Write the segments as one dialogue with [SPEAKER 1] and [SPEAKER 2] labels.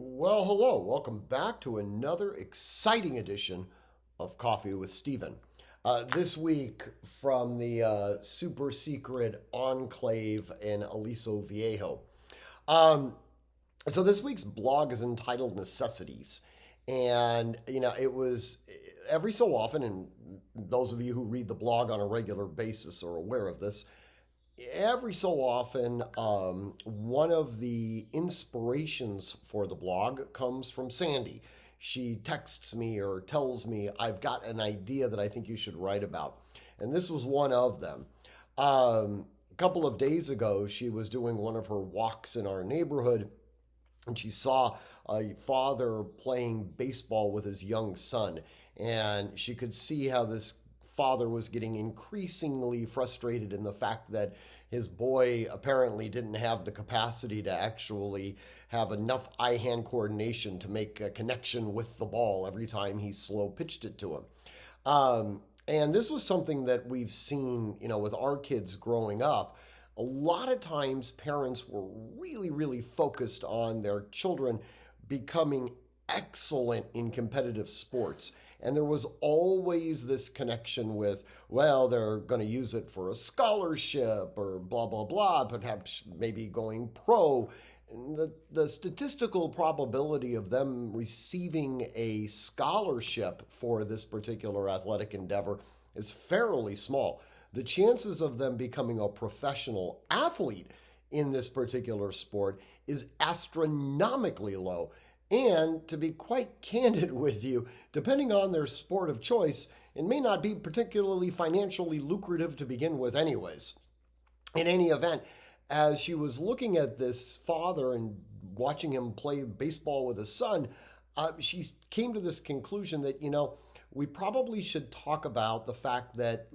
[SPEAKER 1] Well, hello. Welcome back to another exciting edition of Coffee with Stephen. This week from the super secret enclave in Aliso Viejo. Um, so this week's blog is entitled Necessities. And, it was every so often, and those of you who read the blog on a regular basis are aware of this, every so often, one of the inspirations for the blog comes from Sandy. She texts me or tells me, I've got an idea that I think you should write about. And this was one of them. A couple of days ago, she was doing one of her walks in our neighborhood and she saw a father playing baseball with his young son. And she could see how this father was getting increasingly frustrated in the fact that his boy apparently didn't have the capacity to actually have enough eye hand coordination to make a connection with the ball every time he slow pitched it to him. And this was something that we've seen, with our kids growing up. A lot of times parents were really, really focused on their children becoming excellent in competitive sports. And there was always this connection with, well, they're going to use it for a scholarship or blah, blah, blah, perhaps maybe going pro. And the statistical probability of them receiving a scholarship for this particular athletic endeavor is fairly small. The chances of them becoming a professional athlete in this particular sport is astronomically low. And to be quite candid with you, depending on their sport of choice, it may not be particularly financially lucrative to begin with, anyways. In any event, as she was looking at this father and watching him play baseball with his son, she came to this conclusion that, we probably should talk about the fact that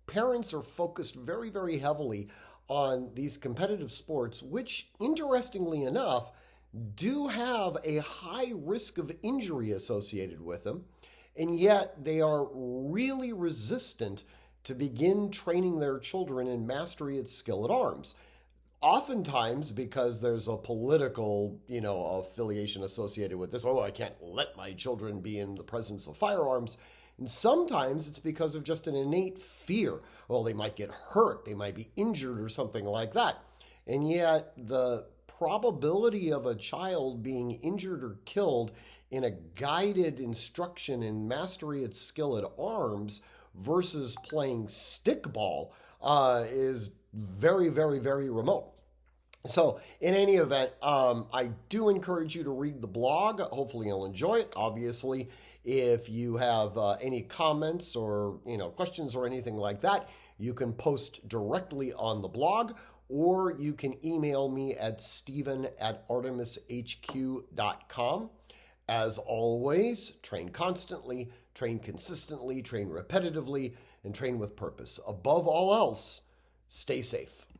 [SPEAKER 1] parents are focused very, very heavily on these competitive sports, which, interestingly enough, do have a high risk of injury associated with them, and yet they are really resistant to begin training their children in mastery at skill at arms. Oftentimes, because there's a political, affiliation associated with this. Oh, I can't let my children be in the presence of firearms. And sometimes it's because of just an innate fear. Well, they might get hurt, they might be injured or something like that. And yet the probability of a child being injured or killed in a guided instruction in mastery at skill at arms versus playing stickball is very, very, very remote. So, in any event, I do encourage you to read the blog. Hopefully, you'll enjoy it. Obviously, if you have any comments or questions or anything like that, you can post directly on the blog, or you can email me at stephen@artemishq.com. As always, train constantly, train consistently, train repetitively, and train with purpose. Above all else, stay safe.